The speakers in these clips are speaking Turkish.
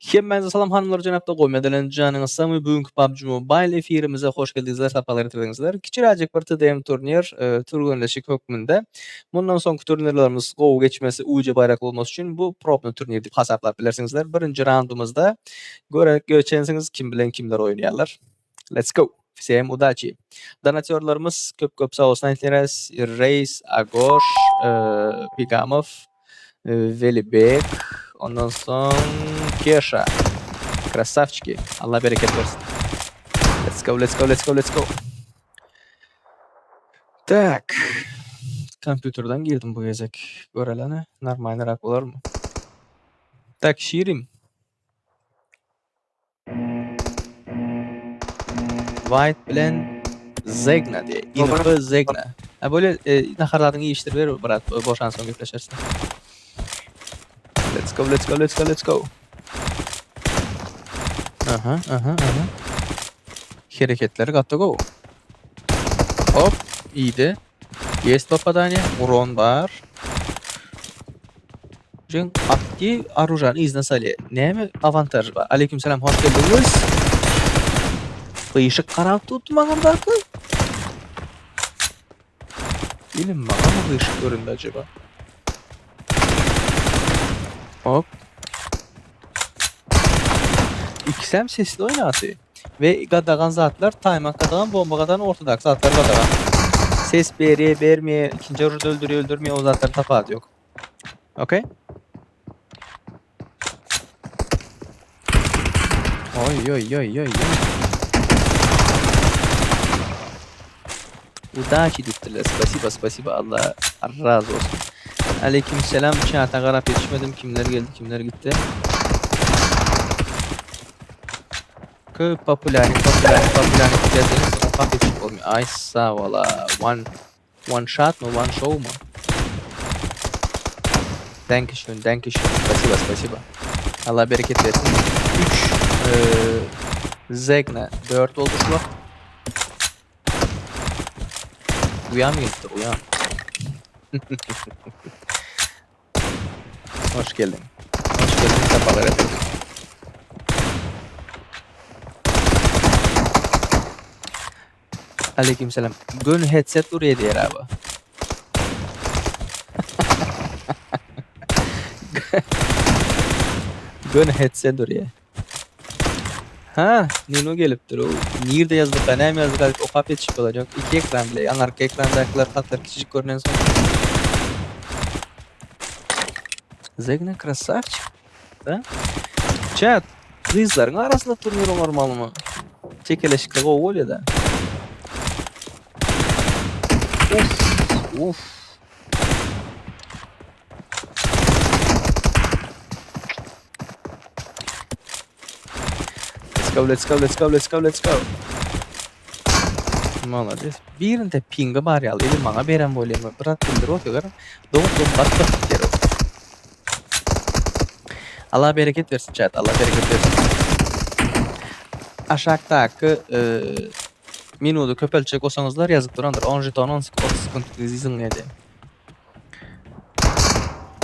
Hemmäňize salam hanymlar janapda goýmadan janyňyzda bugünkü PUBG Mobile efirimize hoş geldiňizler, sapalar etiňizler. Kiçiräjek bir TDM turnier turgenleşik hökmünde. Bundan soňky turnirlerimiz gowy geçmesi, uýja bayrak bolmasy üçin bu propny turnier diýip hasaplap bilersiňizler. Birinji raundumyzda görek göçensiňiz kim bilen kimler oýnaýarlar. Let's go. Всем удачи. Donatörlerimiz köp sağ olsun aytlarys. Reis, Agoş, Pigamov, Velibek, ondan soň Kesha. Krasavчики. Allah bereket versin. Let's go, let's go, let's go, let's go. Tak. Kompüterden girdim bu gezek. Görelene. Normalnerak bolarmy? Tak, şiirim. White bilen Zegna diye. Info Zegna. Ha böyle naharlaryň iyiştir ber brat. Boşan soň gepleşersin. Let's go, let's go, let's go, let's go. Aha. Hareketleri gatda go. Hop, iyiydi. Есть попадание, урон бар. Жин атки оружие изнасали. Näme avantaj бар? Алейкумсалам, hoş geldiniz. Işık karap tutmagandarky. Bilim bana mı ışık göründü acaba? Hop. İkisem sesli oynatı. Ve gadagan zatlar taymak gadagan bomba gadagan ortadak zatlar gadagan. Ses vermeye, ikinci orada öldürmeye o zatlar tapat yok. Okay? Ой. Удачи dittiler. Спасибо. Allah razı olsun. Aleykümselam. Çağata garap yetişmedim. Kimler geldi, kimler gitti. Popülerlik derseniz o kapitçik olmuyor. Ay sağ ola. One shot mu? One show mu? Dankeschön. Спасибо. Allah bereket versin. 3 Zegna 4 oldu şu an. Uyan gitti, uyan. Hoş geldin. Sapalar efendim. Aleykümselam. Gön headset oraya diyer abi. Gön headset oraya. Ha, Nino gelipdir o. Nerede yazdık, hem yazdık, o kapet çık olacak. İki ekran bile. Yan arka ekrandakiler katlar küçücük görünen son. Zegna krasavчик. Da? Chat, kızların arasında turnir normal mı? Çekeleşikle o oluyor da. Uf. Let's go. Молодец. Birinde pinga bar yal. Elim bana beren volemi. Bırak bildir o kadar. Doğum battık kere. Allah bereket versin chat. Allah bereket versin. Aşağıdaki minutu köpelçek olsanızlar yazıp durandır. 10 jeton 10 sıkıntı izin neydi?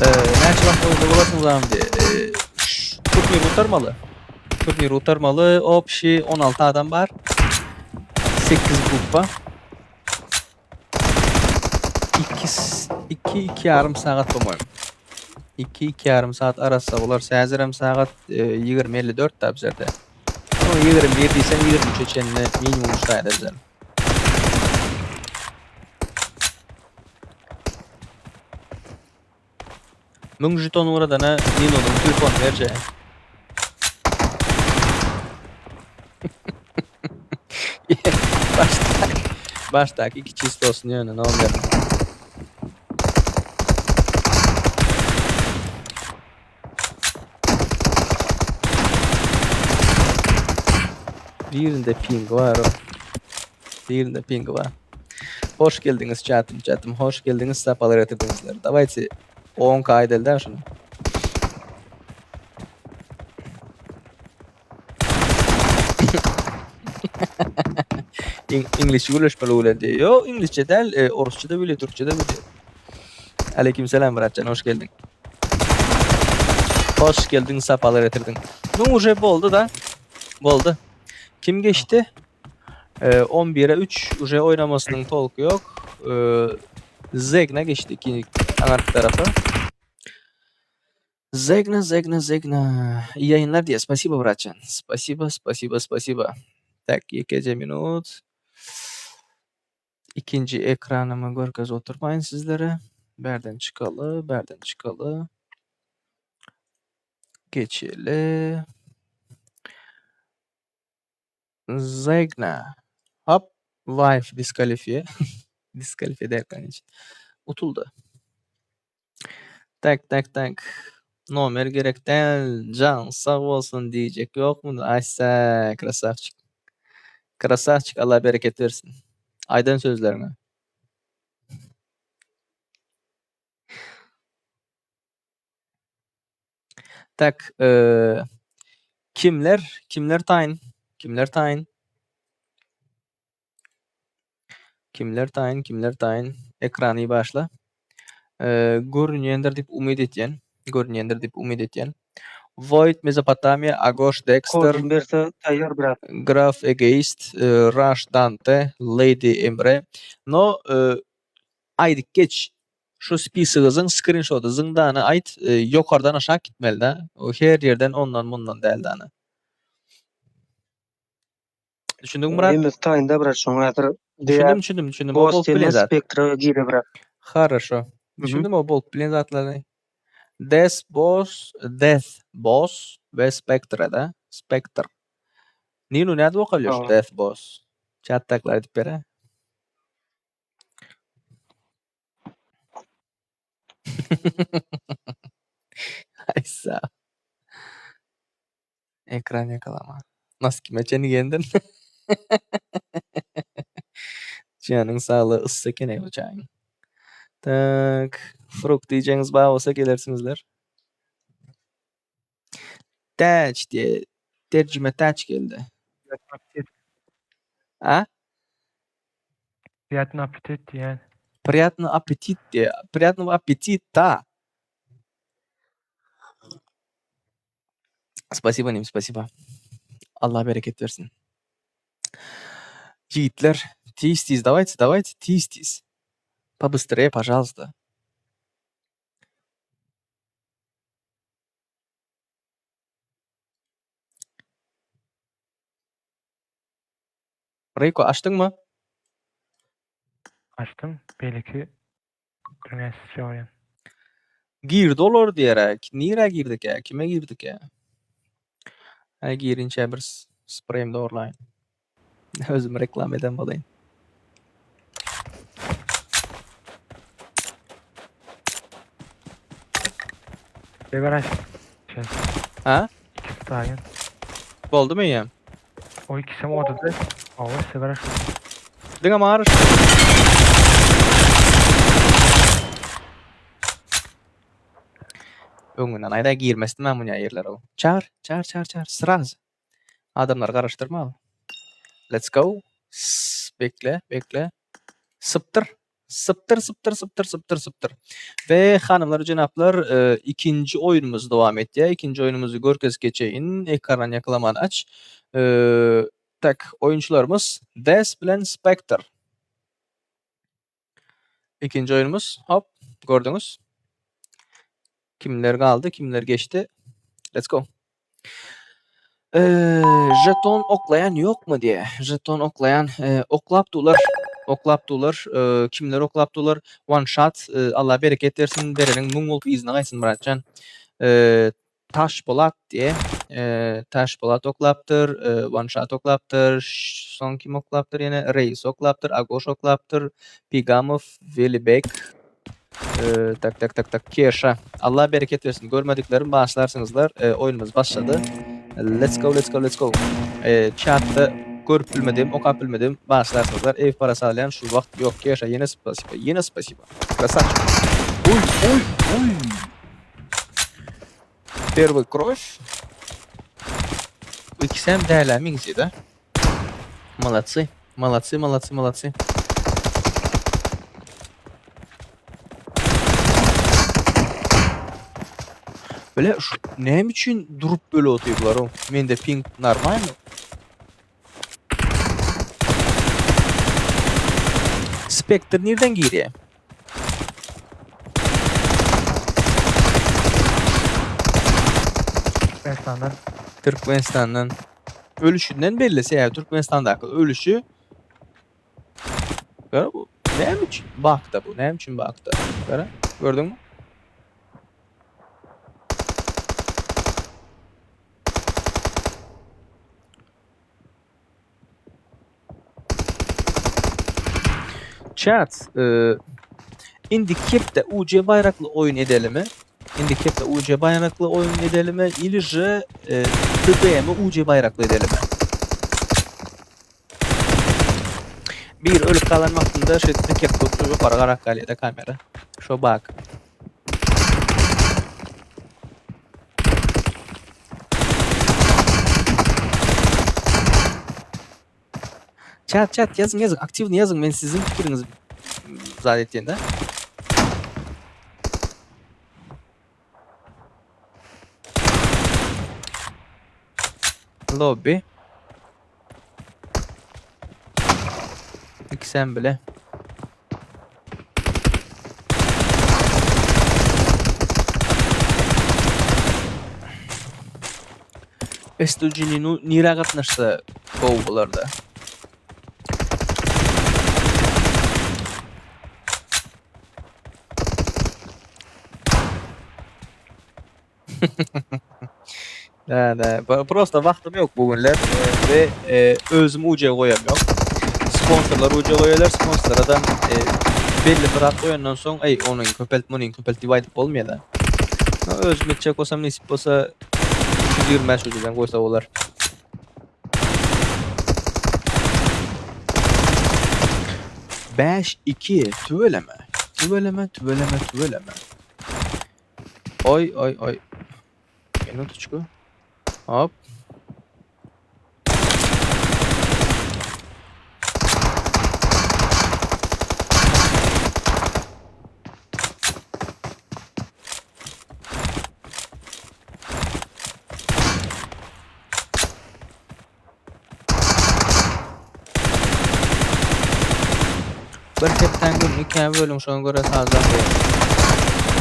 Nerede vakti olasınız abi diye. Turnir utarmalı. O pişi 16 adam var. 8 grupa. 2 yarım saat olmayım. 2 yarım saat arası olar. Sezirem saat 20-54 da bizerde. Ama 21 deysen 23 çenine minimum şayet edelim. Mung jeton uğradana Nino'nun telefon vereceğim. Baştaki 2 çift olsun yani ne oluyor? Birinde ping var o. Birinde ping var. Hoş geldiniz chat'im. Hoş geldiniz sapalar etirdinizler. Давайте 10 kaydelden şunu. English görüşmeli öyle diyor. Yo, İngilizce değil, Orusça da biliyor, Türkçe de biliyor. Aleykümselam Muratcan, hoş geldin. Hoş geldin, sapalar getirdin. Bu уже boldu da. Boldu. Kim geçti? 11'e 3 уже oynamasının tolku yok. Zegna geçti ikinci anark tarafı. Zegna. İyi yayınlar diye. Спасибо, братчан. Спасибо. Так, 2 minut. İkinci ekranımı görkez oturmayın sizlere. Berden çıkalı. Geçeli. Zegna. Hop. Wife diskalifiye. Diskalifiye derken için. Utuldu. Tak. Nomer gerekten can sağ olsun diyecek yok mu? Aysa krasavçık Allah bereket versin. Aydan sözlerine. Tak kimler tayin ekranı başla. Görünýändir dip umid etýän. Void Mesopotamia, Agosh Dexter, Kodum berse tayyar bırak. Graf Egeist, Rush Dante, Lady Emre. No, aydık geç. Şu spisigiziň screenshoty zıngdany aýt, ýokardan aşağı gitmeli da. O her ýerden ondan bundan däl dany. Düşündiňmi Murat? Emes taýynda bırak şoňa ýatyr. Düşündüm. O bolup bilen zat. Spectre gire bırak. Хорошо. Düşündüm o bolup bilen zatlaryny. Death Boss ve Spectre'da. Spectre. Nino näde okalýar Tamam. Death Boss? Chattaklar edip bere. Aysa. Ekran yakalama. Nasıl kime çeni gendin? Canın sağlığı ıssa kene uçağın. Tak. Fruk diyeceğiniz bağ olsa gelersinizler. Taç diye. Tercüme taç geldi. Ha? Приятный аппетит diyen. Приятный аппетит diye. Приятного аппетита. Спасибо Nim, спасибо. Allah bereket versin. Yiğitler, tiz, давайте, tiz. Побыстрее, пожалуйста. Reyko açtın mı? Açtım. Belki dünyası oyun. Girdi olur diyerek. Nire girdik ya? Kime girdik ya? Ha girince bir spreyim doğrulayın. Özüm reklam eden balayın. Sigara Ha? ikisi tayin. Oldu mu ya? O ikisi mi odada? Ağır sigara Dına mağarış. Öňünden aýda girmesdim ben buňa ýerlere. Çağır. Sıraz. Adamlar garaşdyrma. Let's go. Bekle. Sıptır. Ve hanımlar, cenaplar, ikinci oyunumuz devam etdi. İkinci oyunumuzu görkez geçeyin. Ekran yaklaman aç. Tak, oyuncularımız Des bilen Spectre. İkinci oyunumuz. Hop, gördünüz. Kimler kaldı, kimler geçti. Let's go. Jeton oklayan yok mu diye. Jeton oklayan oklapdylar. Kimler oklapdylar? One shot. Allah bereket versin. Berenin muň bolup izine gaýsyn Muratcan. Taşpolat diye. Taşpolat oklapdyr. One shot oklapdyr. Son kim oklapdyr ýene? Reis oklapdyr. Agoş oklapdyr. Pigamov, Velibek. Tak. Keşa. Allah bereket versin. Görmediklerim başlarsınızlar. Oyunumuz başladı. Let's go. Chat'ta görüp bilmedim, okap bilmedim. Başlarsınızlar. Ev parası alayan şu vakt yok. Keşa. Yine spasiba. Красавчик. Ой. Первый кровь. İkisem değerlenmenizi de. Молодцы. Böyle şu nem için durup böyle oturuyorlar o. Mende ping normal mi? Spectre nereden giriyor? Türkmenistan'dan. Türkmenistan'dan. Ölüşünden bellisi ya. Türkmenistan'da ölüşü. Gara bu. Ne için baktı bu? Ne için baktı? Gara gördün mü? Chat, indi kepte UC bayraklı oyun edelim mi? İndi kepte UC bayraklı oyun edelim mi? İlije TDM'i UC bayraklı edelim mi? Bir ölüp kalan vaktinde şeklinde kepte oturuyor para karak kaliyede kamera. Şu bak. Chat yazın aktifini yazın, ben sizin fikrinizi zannettiğinde. Lobby. İkisen bile. Estujini nira katnaşsa kovgularda. Просто vaktim yok bugünler ve özüm UC koyamıyorum. Sponsorlar UC koyarlar, sponsorlardan belli bir at oyundan sonra onun köpelt divide olmuyor da. Özüm edecek olsam nasip olsa 225 UC'den koysa olar. Beş, 2 tüveleme. Oy. Minutочку. Hop. Bir hepten gün 2 bölüm şuna göre sazdan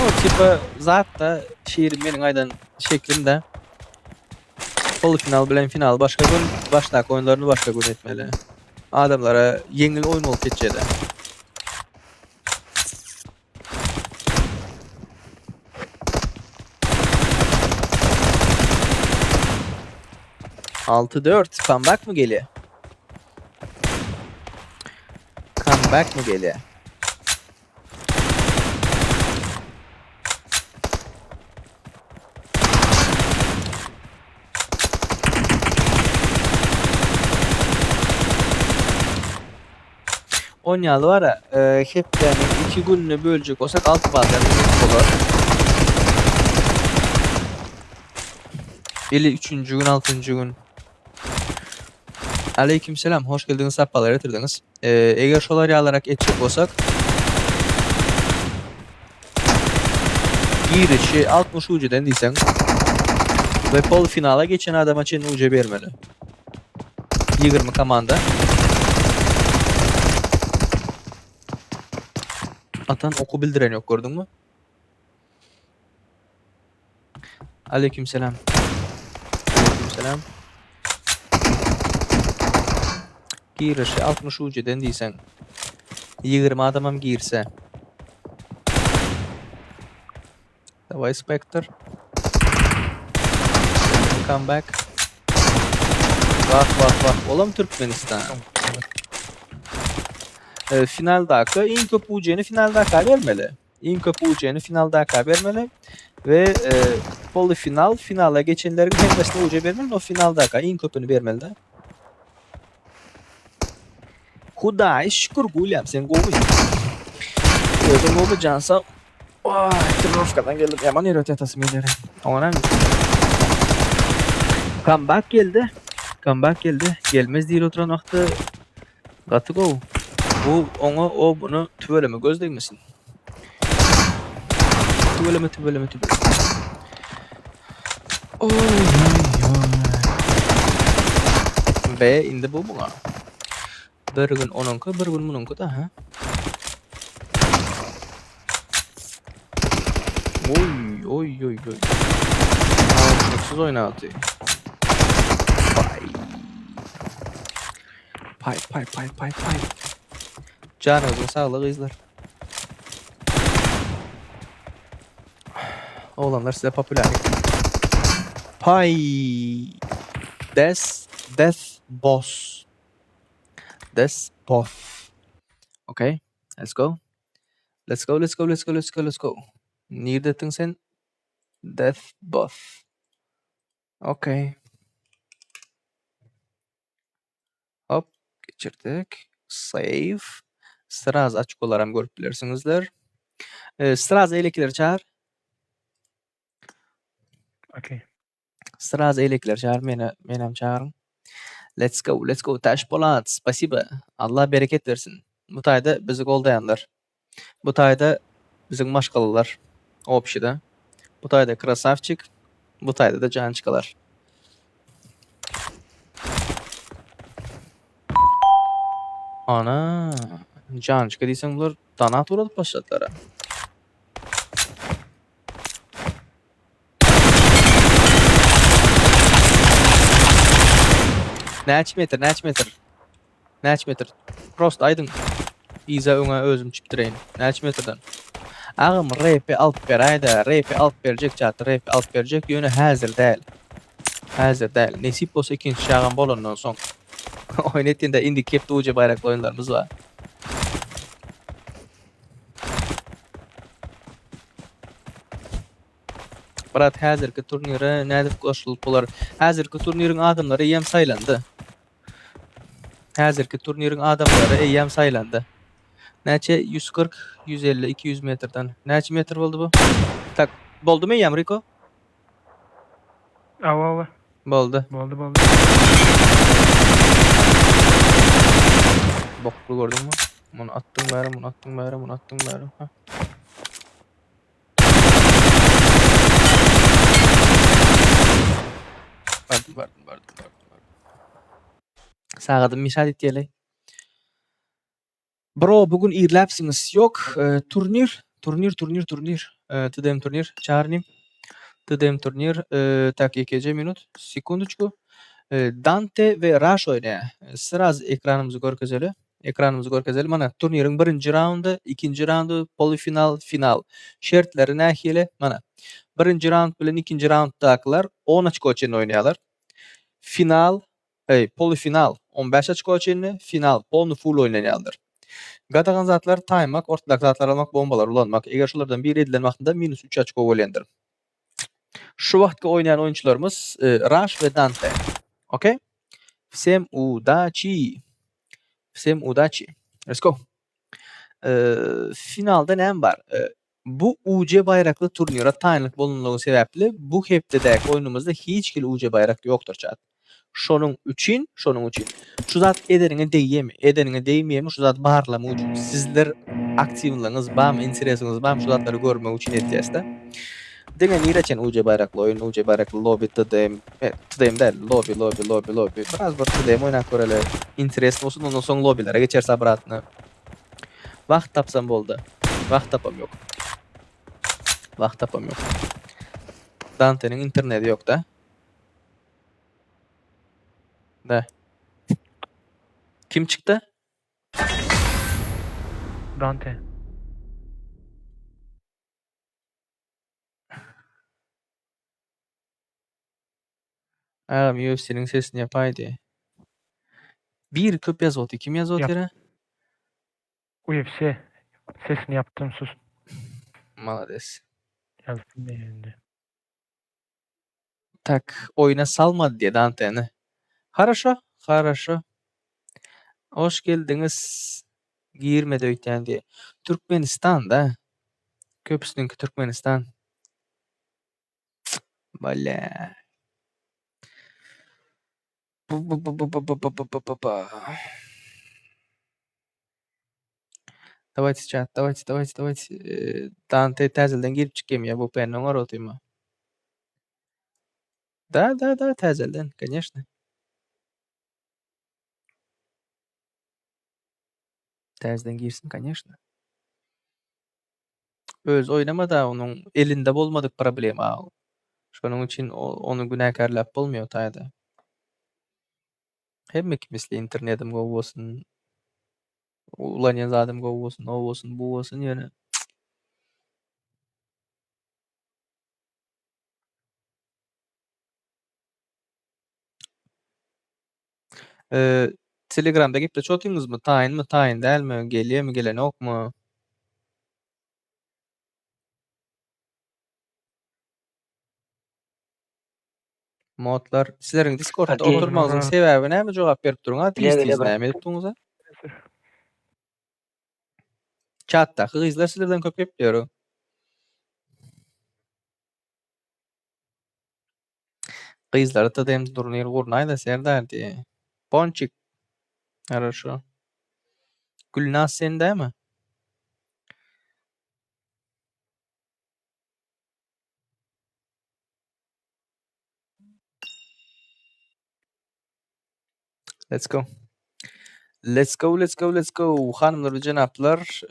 o tipi zat da şiirim benim aydan şeklinde. Final bilen final başka gün, başlak oyunlarını başka gün etmeli. Adamlara yengil oyun olup geçeceği. Altı 4 comeback mı geliyor? Comeback mı geliyor? Onyalı var ya, hep yani 2 gününü bölecek olsak 6 bazen olur. Biri 3. gün, 6. gün. Aleykümselam, hoş geldiniz, sappalar yatırdınız. Eğer şoları alarak edecek olsak girişi 60 UC'den değilsen ve pol finala geçen adama için UC vermeli. 20 komanda. Atan oku bildiren yok, gördün mü? Aleykümselam. Girişi 60 UC'den değilsen 20 adamım girse. Давай Spectre. Come back. Bak. Olam Türkmenistan. Finaldaki in köp UC'ni finalda vermeli. Ve polifinal finala geçenlerin hepsine UC vermeli. O finalda in köpünü vermeli de. Huday şükür Gulyam sen govu. Gözüm govu cansa. Vay, Tırnovka'dan geldim. Yaman erot yatasım ileri. Ona mı? Comeback geldi. Gelmez değil oturan vakti. Gatı gov. Bu ona bunu tüveleme göz değmesin. Tüveleme. Oy, oy, oy. Be indi bu buna. Bir gün onunku, bir gün bununku da ha. Oy, oy, oy, oy. Mutsuz oynadı. Pay. Canınızın sağlığı izler. Oğlanlar size popülerlik. Pay. Death boss. Death boss. Okay. Let's go. Let's go. Neredesin sen? Death boss. Okay. Hop. Geçirdik. Save. Sıraz açık olarak görüp bilirsinizler. Sıraz eylekileri çağır. Okey. Sıraz eylekileri çağır. Menem çağırın. Let's go. Taş Polat. Spasiba. Allah bereket versin. Bu tayda bizi goldayanlar. Bu tayda bizim maşkalılar. Opşida. Bu tayda krasavçık. Bu tayda da cançkalar. Ana. Cançka deysen bunlar danat uğradıp başladılar. Ha. Neç metre? Prost aydın. İza öňe özüm çipdireýin. Neç metreden? Ağam RP alıp berayda. RP alıp berjek çatı. RP alıp berjek. Ýöne häzir däl. Nesip bolsa ikinci şagan bolandan soň. Oynetdiğinde indi kepde uca bayraklı oyunlarımız var. Birat häzirki turnire nädip goşulyp bolar? Häzirki turnirin adamlary eýem saýlandy. Näçe 140, 150, 200 metrden. Näçe metr boldy bu? Tak, boldumy eýem Riko? Ava. Boldy. Boldy. Boklu gördüňmi? Muny atdyň bäri. Ha. Bardım. Sagadym misal etýäli. Bro, bugün irläpsiňiz. Yok, turnir. TDM turnir çağırnym. TDM turnir, tak 2 minut, sekundoçku. Dante ve Rush oynaýar. Sıraz ekranymyzy görkezeli. Mana turniriň 1-nji raundy, 2-nji raundy, polifinal, final. Şertleri nähili? Mana. 1-nji raund bilen 2-nji raunddakylar 10 açko üçin oýnaýarlar. Polifinal 15 açko üçin, final onu full oýnaýarlar. Gadagan zatlar taymak, ortadak zatlar almak, bombalar ulanmak. Eger şolardan biri edilen wagtynda -3 açko bolýandyr. Şu wagtga oýnaýan oýunçylarymız Rush ve Dante. Okay? Всем удачи. Let's go. Finalda näme bar? Bu UC bayraklı turnira taýynlyk bolunlygy sebäpli bu hepdedäki oýunumyzda hiç kili UC bayrak ýokdur çat. Şonuň üçin şu zat edeniňe değmeýärmi şu zat barlamy üçin sizler aktiwlygyňyz barmy, interesiňiz barmy şu zatlary görmek üçin etýäsde. Deňe nireçen UC bayrakly oýun, UC bayrakly lobby TDM, TDM däl, lobby. Biraz bir TDM oýnap göreli. Interes bolsun, ondan soň lobbilere geçerse abratny. Wagt tapsam boldy. Wagt tapam ýok. Dante'nin interneti ýok da. Kim çıktı? Dante. Ağam UFC'nin sesini yapaydı. Bir köp yazıldı. Kim yazıldı Yap. yere? UFC. Sesini yaptım sus. Malades. Yazdım yerinde. Tak oyuna salmadı diye Dante'ni. Хорошо. Hoş geldiniz. Girmedi öýtän diye. Türkmenistan da. Köpüsüňki Türkmenistan. Bala. Давайте чат, давайте. Dante täzelden girip çykýan ya bu pennoň aratyma. Da, täzelden, конечно. Täzeden girsin, конечно. Öz oynamada onun elinde bolmadyk problema. Şonuň üçin onu günäkärläp bolmuyor taýda. Hemmeki misli internetim gowy bolsun, ulanýan zadym gowy bolsun, o bolsun, bu bolsun ýöne. Telegramda gepleşip otyňyzmy? Taýynmy, taýyn dälmi? Gelýärmi, gelenokmy? Modlar sizleriň Discordda Okey. oturmagyňyzyň sebäbi näme? Jogap berip durun. Gele, gele, Atleast bırak. näme edip durýaňyz? Chatdaky gyzlar sizlerden köp gepleýär. Gyzlary tadym durnyr gurnaýda serdardy. Ponçik. Хорошо. Gülnaz sendämi? Let's go. Let's go. Hanımlar we janaplar,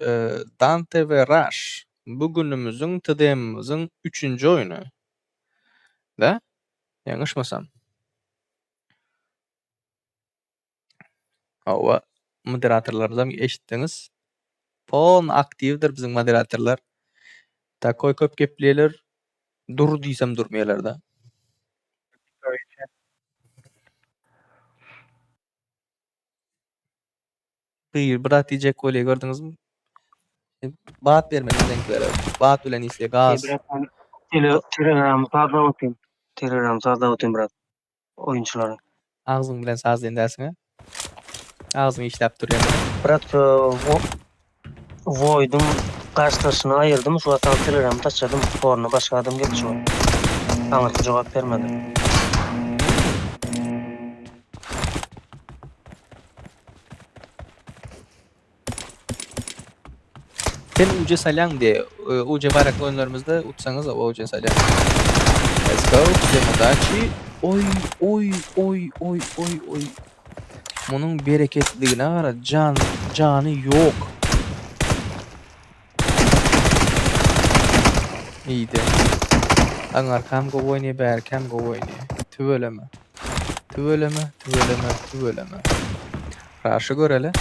Dante we Rush. Bugünümüzün tadymymyzyň 3-nji oýuny. Da? Ýaňyşmasam. Owa moderatorlaryňyzam eşitdiňiz. Pon aktivdir biziň moderatorlar. Takoy köp gepleýär. Dur diýsem durmaýarlar da. Bir brat diýjek bolýar gördüňizmi? Bat bermediňizler. Bat bilen isle gaz. Telegram sazda otym brat. Oyunçulara. Ağzың bilen saz dendäsiň. Ağzың işläp durýar. Brat voydum karşılaşını ayırdım. Şu atan Telegram'ı taşıdım. Sonra başka adam geldi şu an. Ama cevap vermedi. Sen uca salyan diye uca baraklı oyunlarımızda utsanız o uca salyan. Let's go. Demodachi. Oy. Bunun bereketliğine gara canı yok. İyiydi. Aňar kam go oýnaýar, berkem go oýnaýar. Tübeleme. Raşy göreli.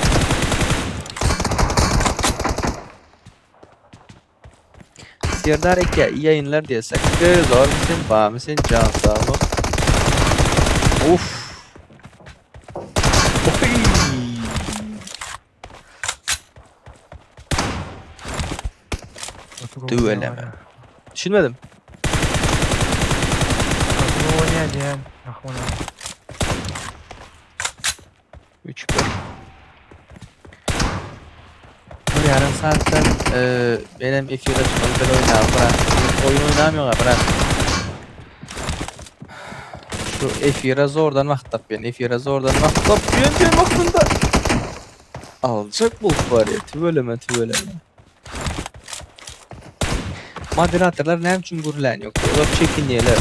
Serdar eke iyi yayınlar diýsek. Zor mısın, ba mısın, can sağ ol. Uf. Oy. Düveleme. Düşünmedim. Oynayacağım. Ahmana. 3-1. Bir yarım saatten benim efirde çıkmalı böyle oynayalım. Oyun oynamıyorlar bırak. Şu efire zordan maktap ben. Efire zordan maktap ben vaktinde. Alacak bu var ya. Tüveleme. Moderatorlar ne için gurulany yok. Olap çekinýärler.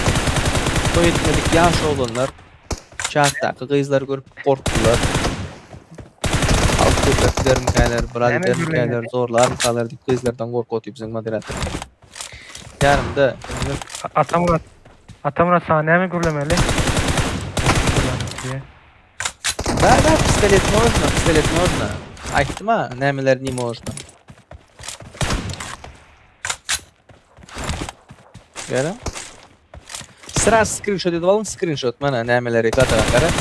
Toy etmedik yaş olanlar chatdaky gyzlar görüp korkdular. Altyapylaryň käler, braderlerin käler, zorlar käler diýip gyzlardan gorkotyp biziň moderatorlar. Ýarymda Atamura sana näme gürlemeli? Да, пистолет можно. Айтма, nämeler ni можно. Gera. Sırası screenshot edip alın, screenshot mana nämeleri gadagan.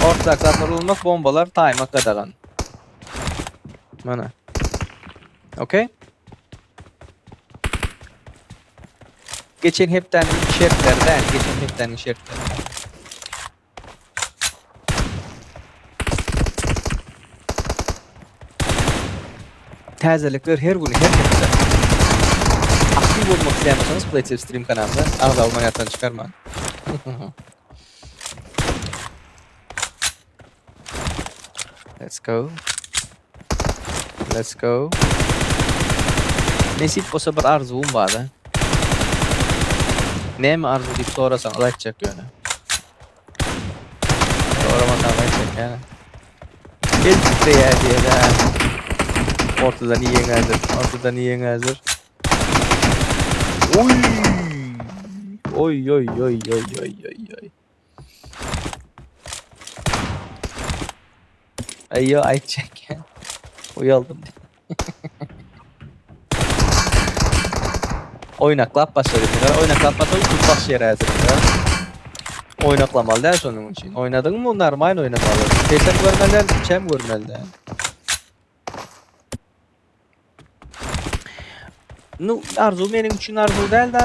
Ortaklar urulmak, bombalar taymak gadagan. Mana. Okay? Geçen hepten şertlerden, Täzelikler her gün her hepde. Aktif olmak isteýärsiňiz Playtech Stream kanalynda agza bolmaýardan çykarma. Let's go. Nesip bolsa bir arzuwum bar da. Näme arzu diýip sorasaň aýtjak ýöne. Yani. El titreye diye de. Ortadan iyi hazır. Ortadan iyi hazır. Oy. Oy oy oy oy oy oy oy. Ayyo ayçek. Uyaldım. Oynaklap başladık. Oynaklap başladık. Tutbaş yere hazır. Oynaklamalı der sonun için. Oynadın mı? Normal oynamalı. Desem görmeliler, çem görmeliler. Nu arzu benim için arzu değil de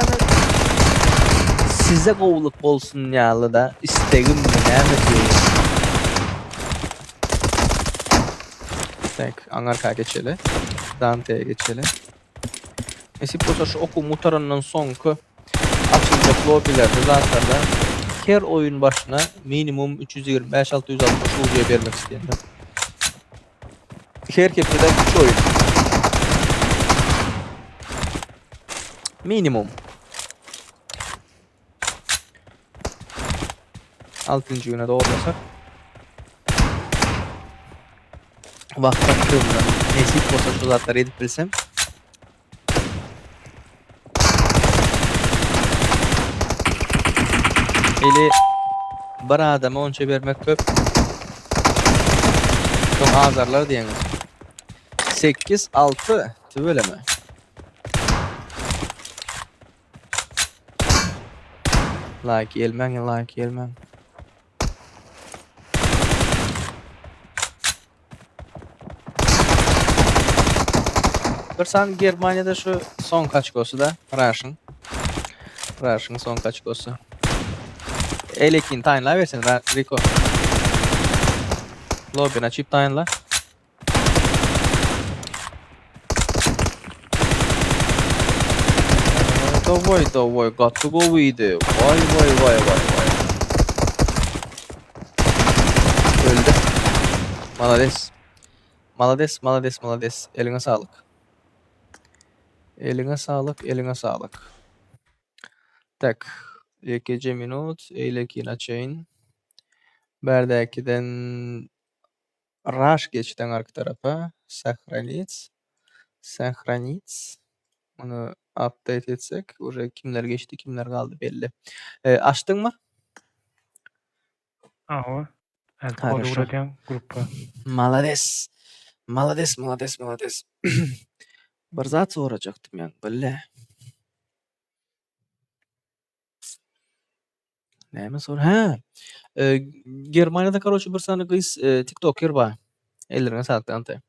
size kovuluk bolsun yalı da isteğim mi ne diyor. Tak Angarka geçeli. Dante'ye geçeli. Mesip olsa şu oku mutarından sonku açılacak lobilerde zaten de her oyun başına minimum 325-660 UC vermek isteyenler. Her kepçeden 3 oyun. Minimum. 6. güne doğrulasak. Vakt baktığımda nesip olsa şu zatları edip bilsem. Eli bir adama onça vermek köp. Çok azarlar diyeniz. 8-6 tüvele mi? Like gelmen, like gelmen. Bir san Germanya'da şu son kaçkosu da Russian son kaçkosu. Elekin time'la versin Rico. Lobby'na açıp time'la. Давай, got to go with it. Vay. Öldü. Malades. Eline sağlık. Eline sağlık. Tak. 2 minut. Eylekin açayın. Berdekiden Rush geçten arka tarafa. Сохранить. Onu update etsek. Oraya kimler geçti, kimler kaldı belli. Açtın mı? Aho. El kodu Хорошо. üreten gruppa. Malades. Bir zat soracaktım yani böyle. Ne mi sor? Ha. Germanya'da karoçu bir tane kız TikToker var. Ellerine sağlık Dante.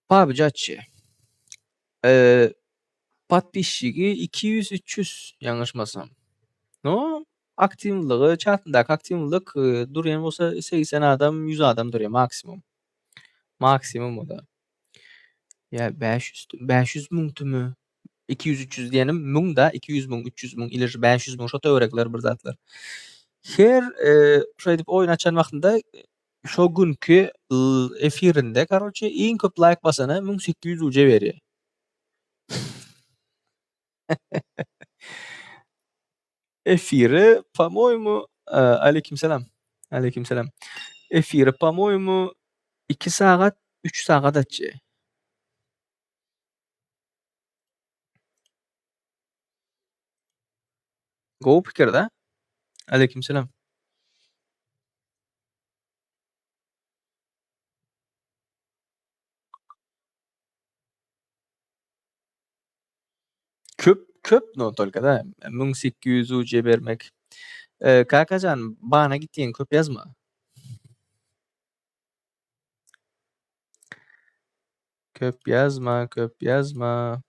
PUBG açı. Подписчики 200-300 yanlışmasam. No? Aktivliği, chat'ındaki aktivlik duruyor olsa 80 adam, 100 adam duruyor maksimum. Maksimum o da. Ya 500 mung tümü. 200-300 diyelim. Mung da 200 mung, 300 mung, ileri 500 mung. Şota örekler bir zatlar. Her şöyle dip oyun açan vaxtında şu günkü efirinde karoçe en köp like basana 1800 UC veriyor. Efiri, по-моему, aleykümselam. Aleykümselam. Efiri, по-моему, 2 saat, 3 saat açı. Go pikirde. Aleykümselam. Köp no только da 1800 UC vermek. Kakacan bana gittiğin köp yazma. Köp yazma.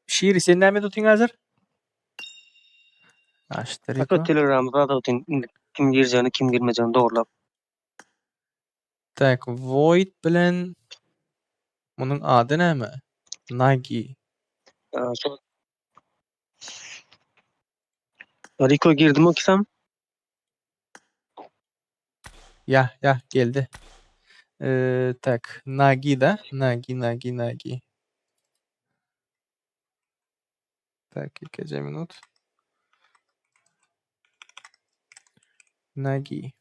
Şiiri sen näme tutun hazır? Açtı Aka Rico. Telegram'da da ötün kim gireceğini, kim girmeyeceğini doğrulap. Tak, Void bilen bunun adı näme? Nagi. Şu Rico girdim o kisem. Ya geldi. Tak, Nagi da. Nagi. Tak, 2 minut. Nagi.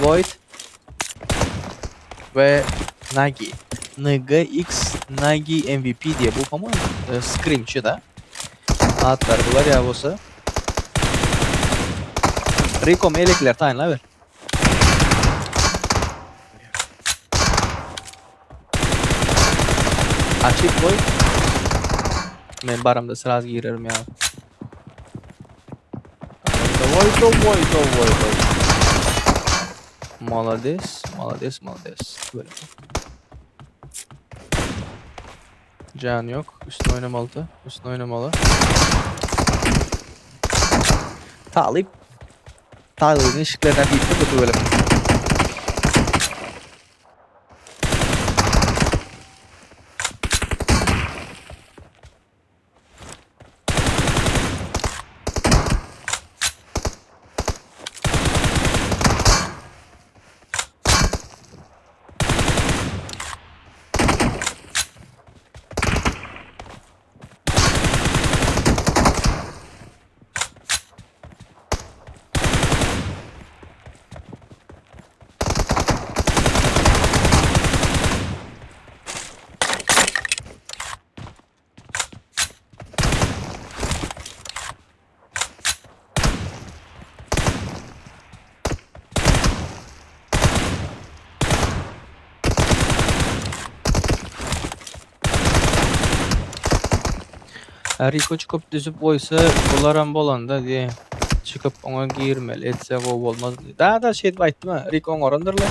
Void ve Nagi. NGX Nagi MVP diye bu ama Scream'çı da. Adlar bular ya bolsa. Rico melekler tayinla ver. Açık koy. Men baramda sırası girerim ya. Void. Молодец. Böyle. Can yok. Üstüne oynamalı. Talip'in ışıklarına bitti bu böyle. Rico çıkıp düzüp koysa bularam bolanda diye çıkıp ona girmeli etse o olmaz. Daha şey aytdım ha. Rico oranırlar.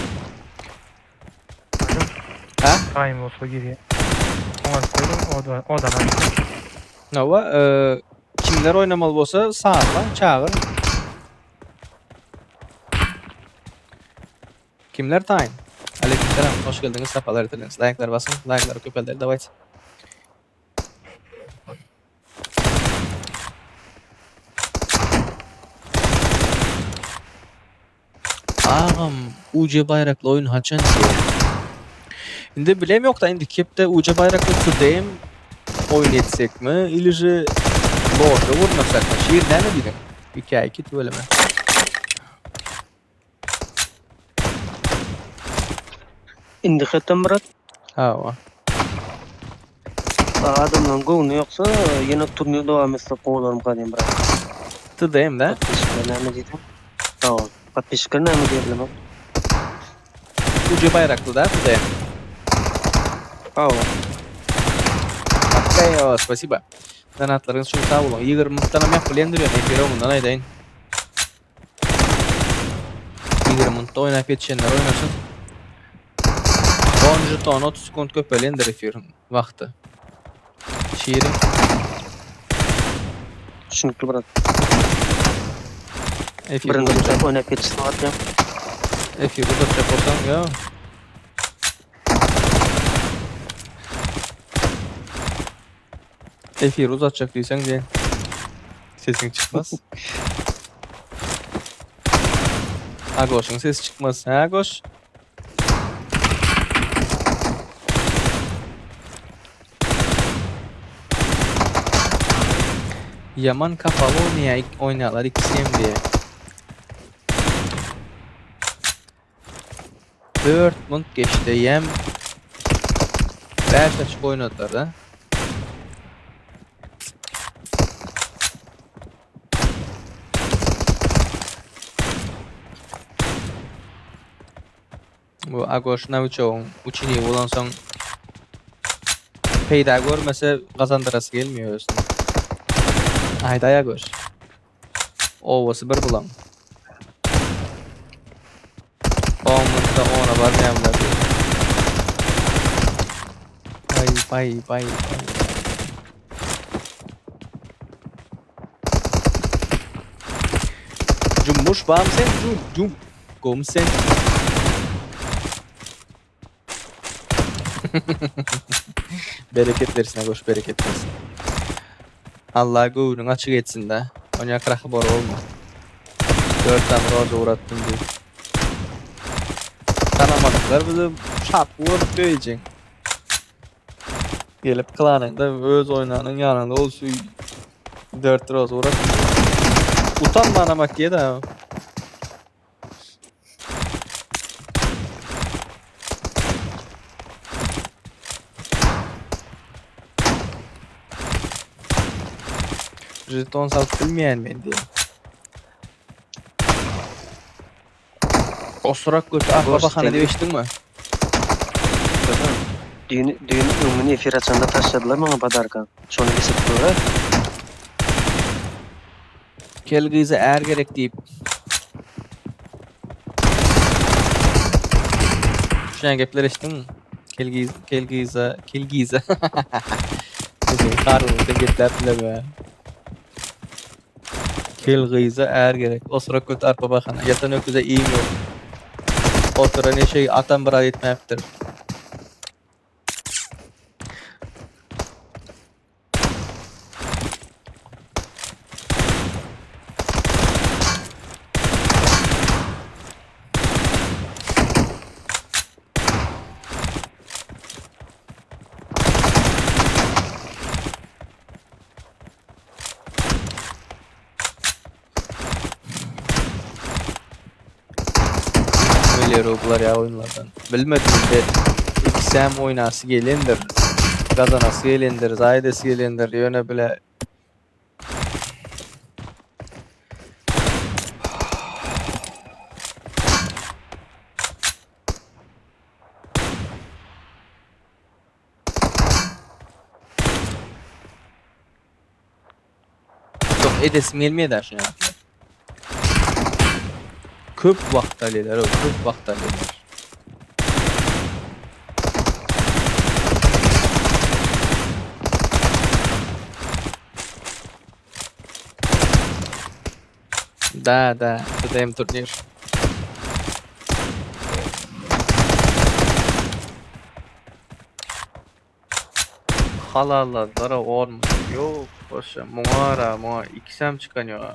Ha? Time olsa geriye. Ona koydum. O da açtı. Nova kimler oynamalı bolsa sağırla çağır. Kimler tayin? Aleykümselam. Hoş geldiniz. Safalar etiliniz. Like'lar basın. Like'ları köpelleri davayt. Ağam UC bayraklı oyun haçan diye. Şimdi bilem yok da indi kepte UC bayraklı tudayım oyun etsek mi? İlici boğda vurmasak mı? Şiirden mi dedim? Hikaye kit böyle mi? Indi hatam Murat. Hava. Adamdan goňy ýoksa ýene turnir dowam etsek gowalarym kadym Murat. Tudayım da. Näme diýdim? Tamam. Подписчикler näme diýelim? UC bayraklı da tudayım. Ага. Окей, спасибо. Донатlarınız çok sağ olun. 20 tane map blendiriyor. Efire ondan aydayın. 20 tane oynayıp yetişenler oynasın. 10 ton 30 sekund köpelendir efirin vakti. Şiirim. Düşünükli Murat. Efir Birinci uzatacak. oynayıp yetişsin var ya. Efir uzatacak olsan ya. Efir uzatacak diysen diye. Sesin çıkmaz. Agoş'un sesi çıkmaz. Ha Agoş? Yaman kafalı oynayalar ikisiyim diye. Dortmund geçti. Yem 5 açık oynadılar da. Bu Agoş Naviçov'un uçini olan son peyda görmese kazandırası gelmiyor üstüne. Hayda Agoş. Ovası bir bulan. Olmazsa ona var neyemler diyor. Bay. Cummuş bağım sen cum. Gom sen. Bereket versin goş, bereket versin. Allah göğünün açık etsin de. Onya krahı bor olma. 4 tane roza uğrattım diye. Tanamadıklar bizi şap vurup döyecek. Gelip klanında öz oynanın yanında ol şu 4 roza uğrat. Utanma anamak diye de. Jeton satıp bilmeyen men diye. Osurak götü babaxana Ghost demiştin mi? Düğün ümünü efir açanda taşladılar bana badarka. Şonu kesip koyar. Kelgize er gerek deyip. Şuna gepler eşittin mi? Kelgize. Karnımda gepler bile be. Kelgize er gerek. Osurak götü arpa bakana. Yatan öküze iyi mi yok? Otura ne şey atan bırak etmektir. Öyle rogular ya oyunlardan. Bilmedim de XM oynası gelendir. Kazanası gelendir, zaydesi gelendir. Yöne bile çok edesim gelmeye de şuna. Köp vakt alırlar, köp vakt alırlar. Da, tutayım turnir. Halaladara olmuş. Yok, boşa. Muara, XM çıkanıyor.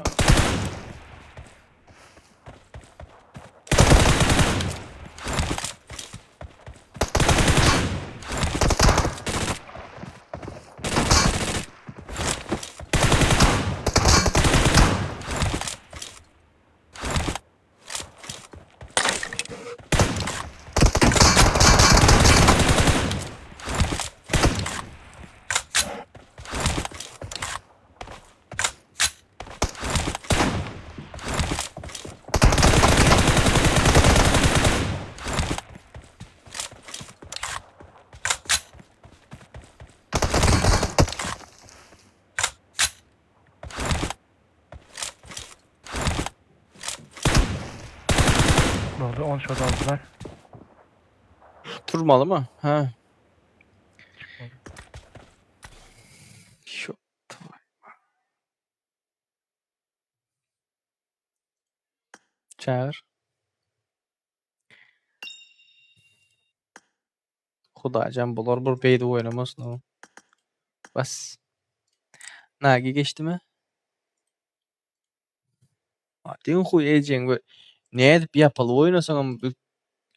Ne oldu? 10 shot aldılar. Turmalı mı? Ha. Şu. Çağır. Xudacan bular bir peydi oynamasın o. Bas. Nagi geçti mi? Adin huy ejeng bu. Ne edip yapalı oynasan ama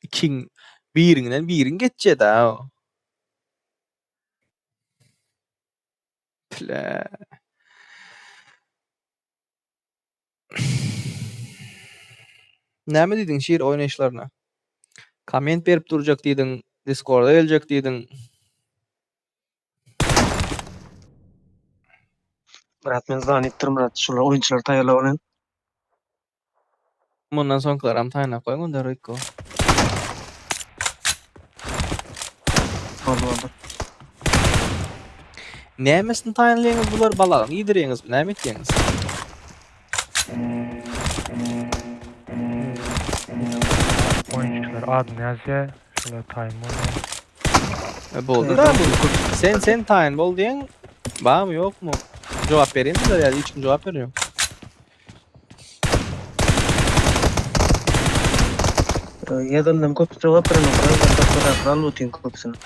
ikin birinden birin geçecek da. Pla. Näme diýdiň şiir oýnaşlaryna? Komment berip durjak diýdiň, Discord'a geljek diýdiň. Murat men zanettir Murat. Şular oyuncular taýýarlagyny. Mundan soňkylaram taýnap goýň da Riko. Oldu. Nämesini taýanlaýyňyz bular balagyny ýedireňiz, näme etdiňiz? Oyuncular adını yazıyor. Şöyle time oynuyor. Boldy da bu. Sen taýyn bol diýen, bamy ýokmu? Jogap berýändir ýa-da hiç kim jogap berýär? Ýa-da köp jogap beren, köpsini.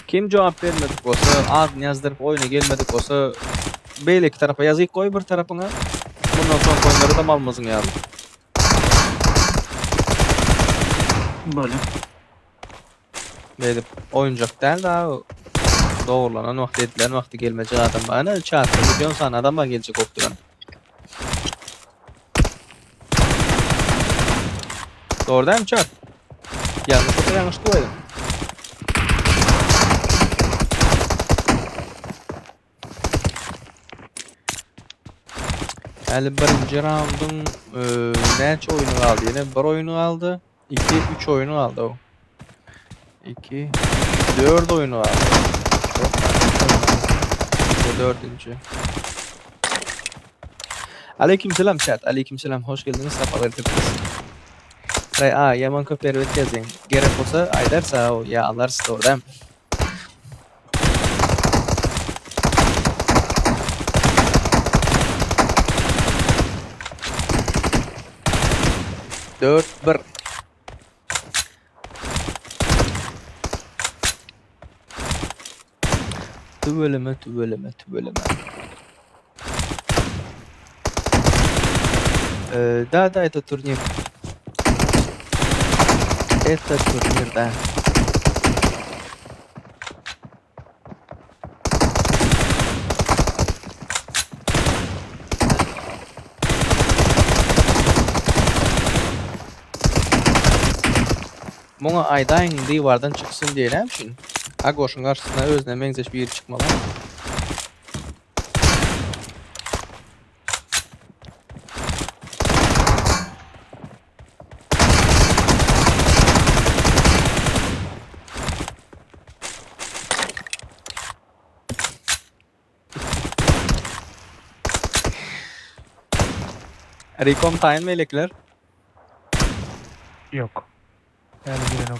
Kim cevap vermedik olsa, adını yazdırıp oyuna gelmedik olsa, beyleki tarafa yazıyıp koy bir tarafına. Bundan sonra oyunları da malmazın yazdı. Böyle. Deyip oyuncak değil daha doğrulanan vakti edilen vakti gelmeyecek adam bana çağırdı. Milyon sana adam bana gelecek okturan. Doğru değil mi çağır? Yanlış olsa yanlış koydum. Yani birinci roundun neç oyunu kaldı yine? Bir oyunu kaldı. 2-3 oyunu kaldı o. 2 4 oyunu kaldı. Bu dördüncü. Aleykümselam chat. Aleykümselam. Hoş geldiniz. Sefalar getirdiniz. Yaman köpleri ötkazın. Gerek olsa Aydar sağ ol. Ya anlarsın doğru değil mi? Dört bir. Tübeleme. Да, это турнир. Это турнир, да. Buna Aydayın divardan çıksın diye ne için? Agoş'un karşısına özüne benzeş bir yer çıkmalı. Recom tayin mi elekler? Yok. Yani giren yok.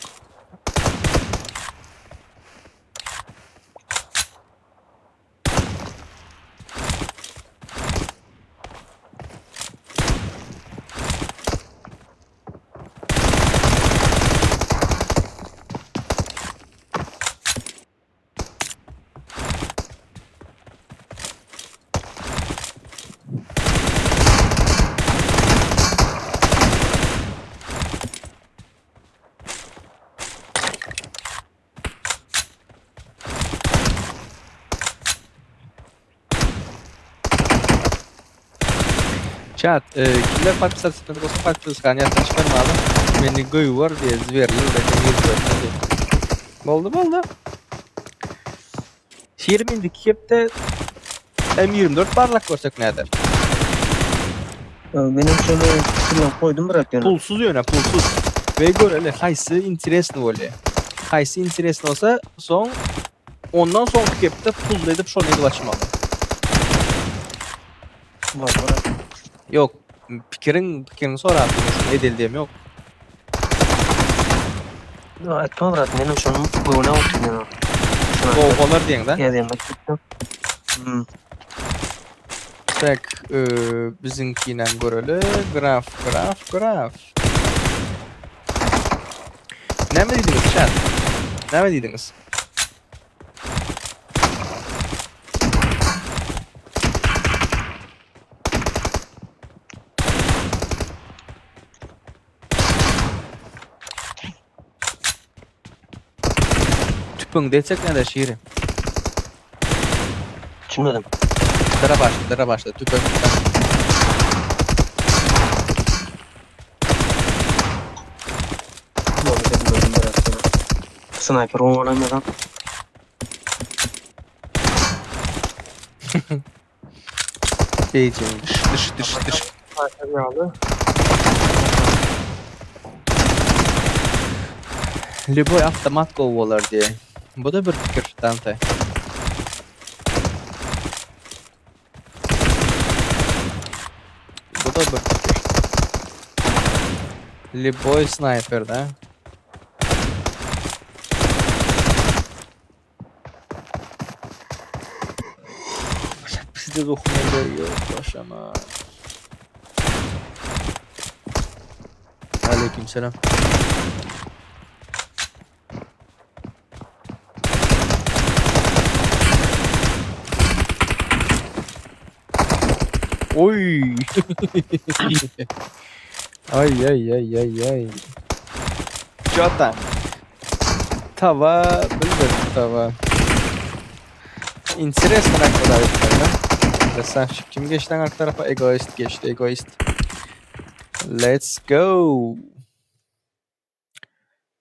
Chat, kimler farklı statistikleri olsa farklı skaniyattan çıkarmalı. Beni göğü var diye zverli ve demir Oldu. 20'lik kepte M24 parlak görsek ne eder? Benim şöyle kırılan koydum bırakıyorum. Pulsuz yöne, pulsuz. Ve görelim, haysi interesli oluyor. Haysi interesli olsa ondan sonraki kepte pul edip şunu edip açmalı. Var bırak. Yok, fikirini sonra atıyorsun, edildiğim yok. Etme bırak. Benim şunun boyuna oturuyor. Olur diyen de. Ya diyeyim bak. Tak, bizimkiyle görelim. Graf. Ne mi dediniz chat? Ne mi dediniz? Tüpün desek ne de şiiri? Düşünmedim. Dara başla. Tüpün. Böyle dedim bırakıyorum. Sniper oynamadan. Diyeceğim dış. Sniper yağlı. Любой автомат kovalar diye. Bu da bir fikir Dante. Bu da bir fikir. Любой sniper da. Bizde dokunmalar yok başama. Aleykümselam. Oy. Ay ay ay ay ay. Jota. Tava, bildim tava. Interesting arkadaşlar. Mesela kim geçti arka tarafa? Egoist geçti, egoist. Let's go.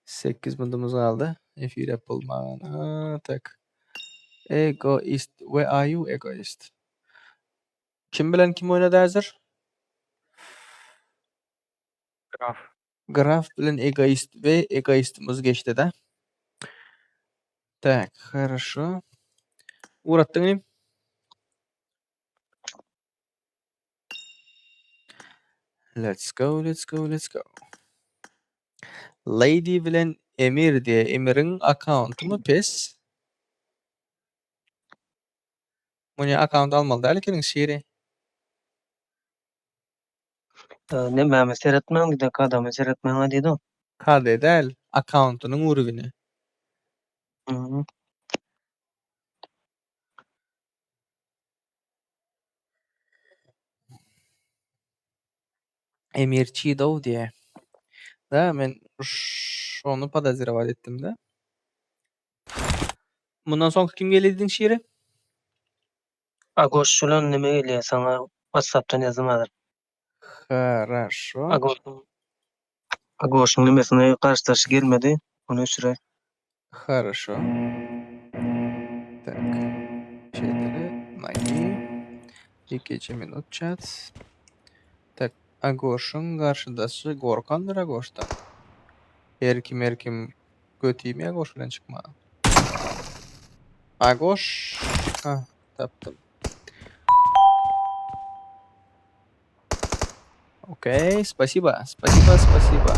8 bundumuz kaldı. Efir yapılman. Ha, tak. Egoist. Where are you egoist? Kim bilen kim oynadı hazır? Graf. Graf bilen egoist ve egoistimiz geçti de. Так, хорошо. Uğrattın mı? Let's go, let's go, let's go. Lady bilen Emir diye Emir'in account'u mu pes? Bunu account almalı değil ki şiiri. Ne mäme seyretmem gide kadamy seyretmem diýdi o. KD değil, account'unun uruvini. Mhm. Emir Çiğdov diye. Da men onu podозревать ettim de. Bundan sonra kim geldi şiiri? Agoş şulan nime gelýär sana WhatsApp'tan ýazmadyr. Хорошо. Agoş'un nimesine karşılaşı gelmedi. Onu süre. Хорошо. Так. Şeyleri найди. 2 minut chat. Tak. Agoş'un karşıdası Gorkan'dır Agoş'ta. Erkim götüyüm ya Agoş bilen çıkma. Agoş. Ha, taptım. Окей, спасибо. Спасибо.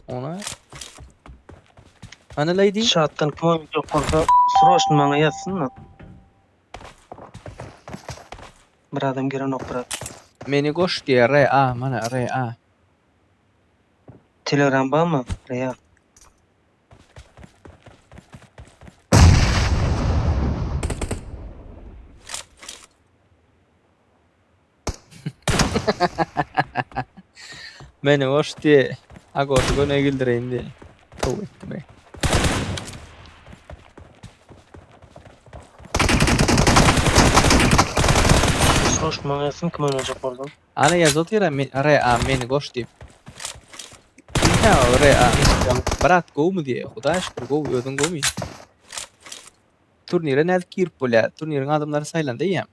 Ona. Ana lady? Şattan kim yok bolsa sroşn maňa ýazsyn. Bir adam giren okura. Meni goş diye RA mana RA. Telegram barmy? Reya. Meni goş diye Agoş'u göne güldüreyim diye. Tav ettim ey. Sroşn maňa ýazsyn kim oynajak boldy? Ana yazot yere RA meni goş diye. Ya RA. Brat go mu diye. Huda şükür go ödün go mu? Turnire näde kirip bolýar? Turnirin adamlary saýlandy ýa.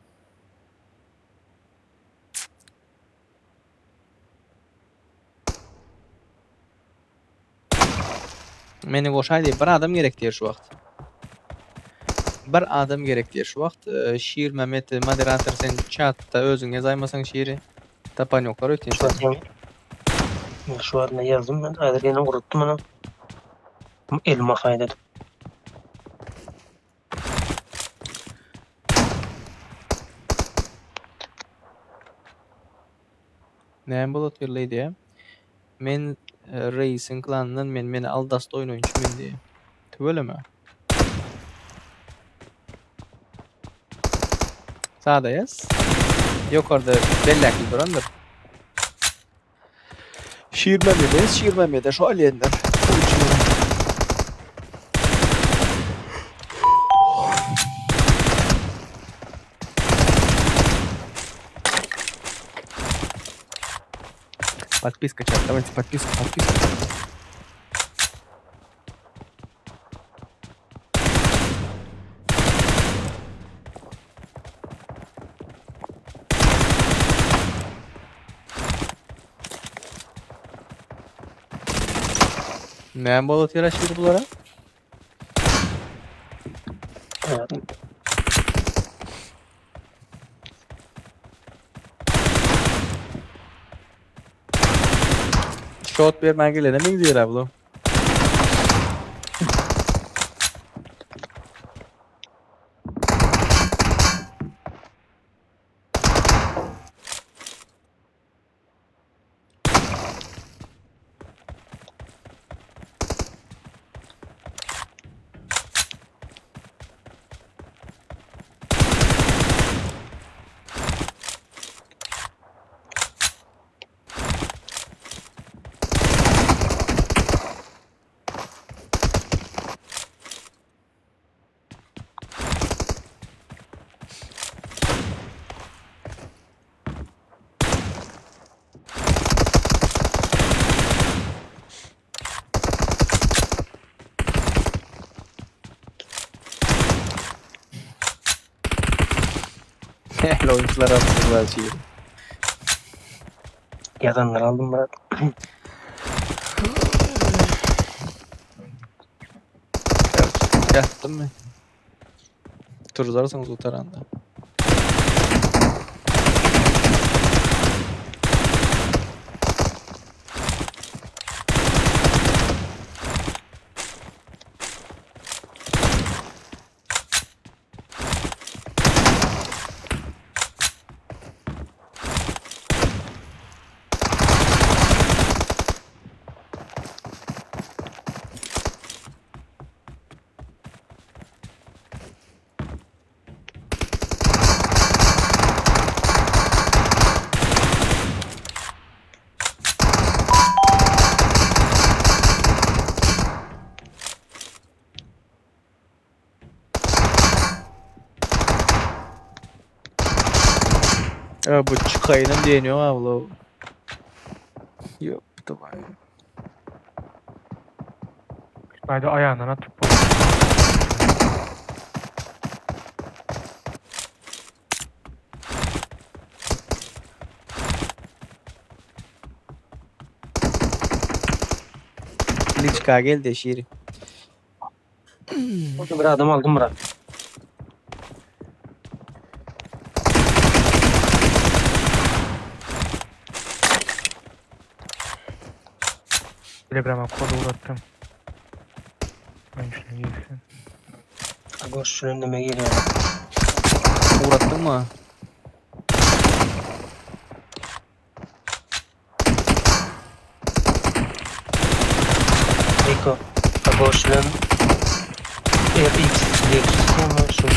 Meni goşaýdy bir adam gerek diýer şu wagt. Bir adam gerek diýer şu wagt. Şiir Mehmet moderator sen chatda özüň ýazaýmasaň şiiri tapan ýoklar ötün. Şu arna ýazdym ben. Häzir ýene urutdum ana. Elma haýdadım. Näme bolat ýerleýdi? Men Racing Clan'dan meni aldasty oýnaýçymyn diýe. Töwelemä? Sada ýaz. Ýokarda bellekli durandyr. Şiirmemede şu alyenler. Подписка, чат, давайте подписку. Näme bolat ýaraşdyr bulara? Shot bermän gelene meň diýer bu. Ehli oyuncular arasında şey. Yadanlar aldım Murat. Yattım mı? Turzarsanız o taranda. Bu çıkayının deniyor abla. Yok tamam. Haydi ayağından atıp Liçka gel de şiiri. Orada bir adam aldım Murat. Telegram'a kodu uğrattım. Ben şunu girsin. Boş şunun önüme geliyor. Uğrattın mı? Eko. Boş şunun. FX diye ama şunu.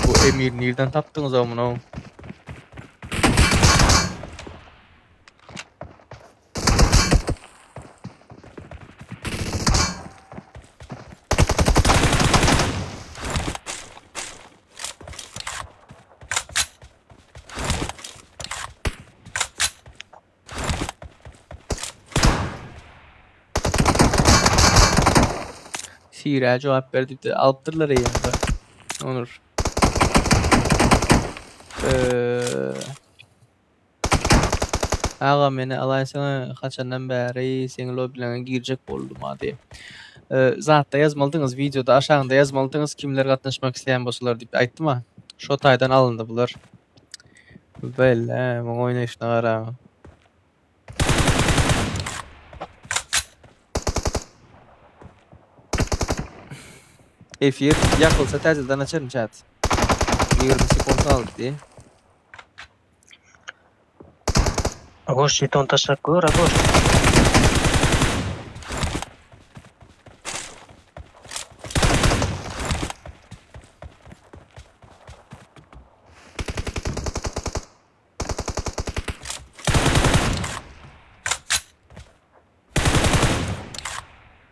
Bu Emir nereden taptınız amına? Sira cevap verdi de alttırlar yanında. Onur. Ağa meni alaysana kaçandan beri senin lobilerine girecek oldum hadi. Zatta yazmalydınız videoda aşağında yazmalydınız kimler katnaşmak isteyen bolsalar diýip aýtdym ha. Şo taýdan alındy bular. Belle, bu oýnaşyna gara. Efir yakılsa täzelden açarım chat. 20 sekund aldy. Boş jeton taşak gör, boş.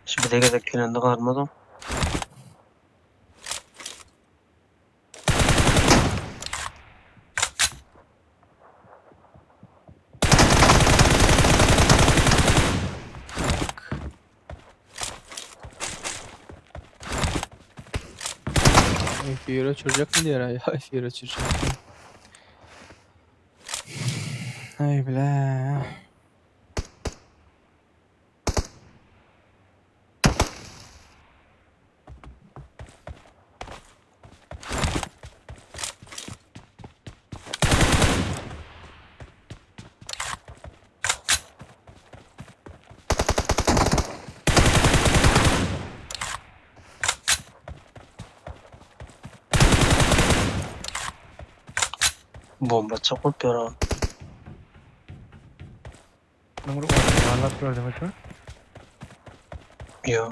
Şimdi de gezek kelende kalmadım. Efir açılacak mı diyor ya? Efir açılacak. Ay bile. Bomba çok yapıyor. Numara orada anlat gördüm mü? Yo.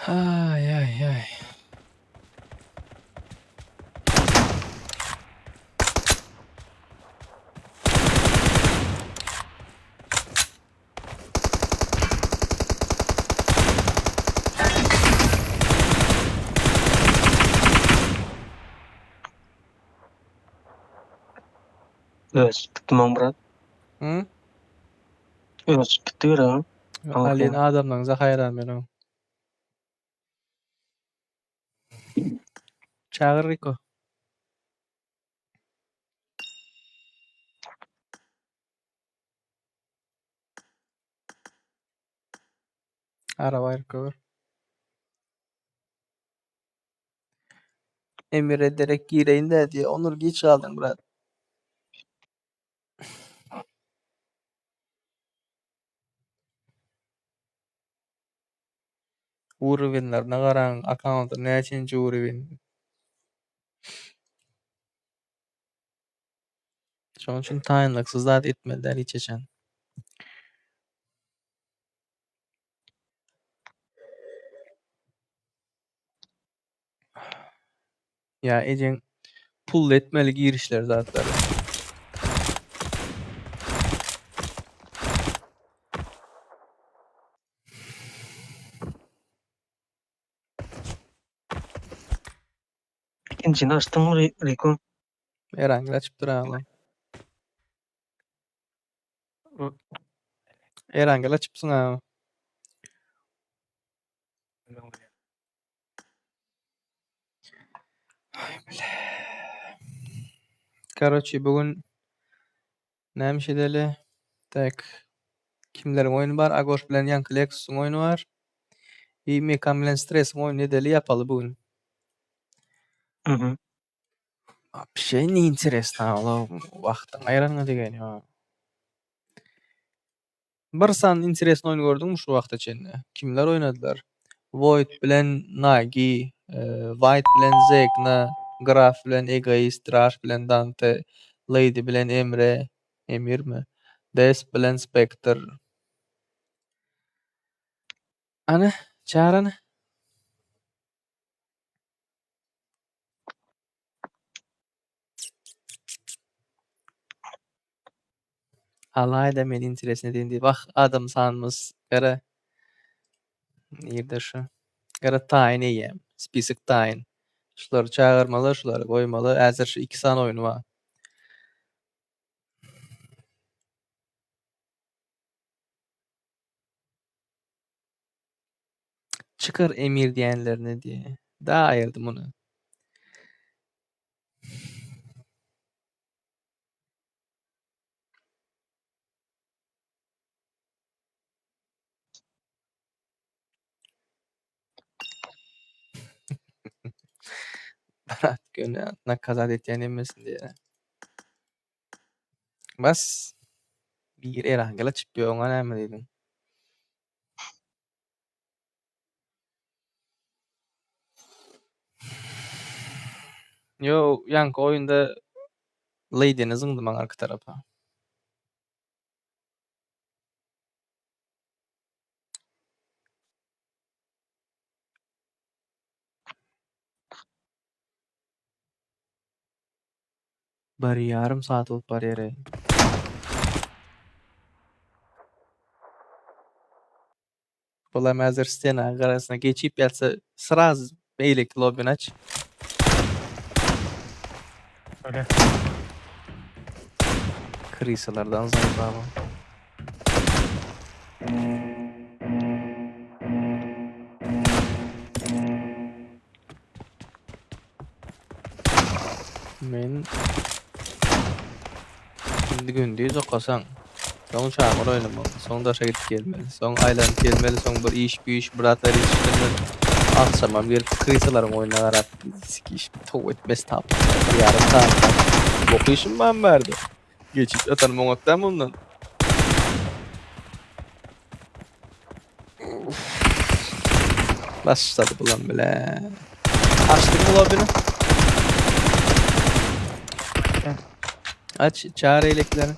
Ay ay ay. Öz bitti Murat. Hı? Öz bitti görüyorum. Alien adamlarınıza hayran benim. Çağır Riko. Araba Riko. Emir direkt gireyim de diye. Onur geç kaldın brat. Urvinlerine qaran, account'u näçinji urvin. Şoň üçin taýynlyksy zat etmeliler hiç eçen. Ya ejen pul etmeli girişler zatlary. İkincini açtın mı Riko? Erangyl açyp duralım. Erangyl açypsyň ha. Karoçy bugün näme şedeli? Tak. Kimleriň oýuny bar? Agos bilen Ýanky Lexus'un oýuny bar. Mekan bilen Stress'iň oýuny edeli ýapaly bugün. Mhm. Bir şey ne interesna ola wagtyň aýranyňa degen ýa. Bir san interesna oýuny gördüňmi şu wagta çenli? Kimler oýnadylar? Void bilen Nagi, White bilen Zekna, Graf bilen Egoist, Rush bilen Dante, Lady bilen Emre, Emir mi? Des bilen Spectre. Ana, çağırana. Alayda men interesine dendi. Bak adam sanmız. Gara nerede şu? Gara tayin eýem. Spisik tayin. Şulary çağırmaly, şulary goýmaly. Häzir şu 2 san oýuny bar. Çıkar Emir diýenlerine diye. Daha ayırdım onu. Berat göne nakazat etýän emmesin diye. Bas. Bir erangala çıkıyor ona näme diýdiň? Yo, ýanky oýunda Lady'ni zyňdymaň arka tarafa. Bir ýarym saat bolup barýar. Bolam häzir stena garasyna geçip ýatsa sraz beýlik lobbyny aç. Öyle. Krisalardan zayıflama. Men şimdi gündüz okasan. Soň çamur oýnamaly. Soň daşa gidip gelmeli. Soň aýlanyp gelmeli. Soň bir iş, bir atlar işlerden. Akşamam gelip krisalarym oýuna garap. Sikiş tow etmez tap. Ýarym saat. Okuyuşum ben verdi. Geçip yatanım onaktan bundan. Başladı bulan bile. Açtık mı lobini? Aç, çağır eleklerini.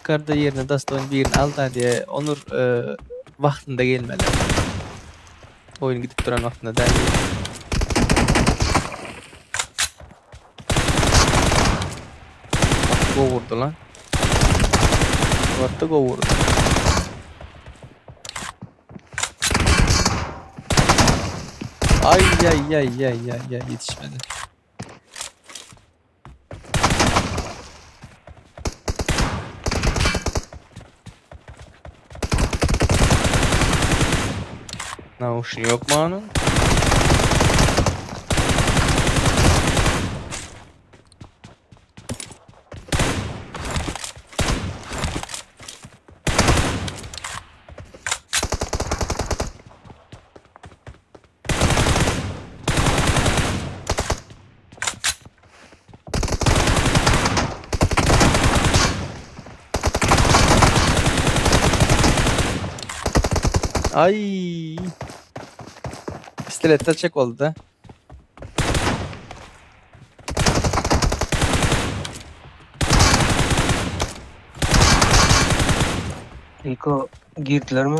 çıkardığı yerine Dasto'nun birini al da diye Onur vaktinde gelmeli. Oyun gidip duran vaktinde değil. Go vurdu lan. Vartta go vurdu. Ay yetişmedi. Naushun yok mu onun? Ay. Pistolette çek oldu da. Iko girdiler mi?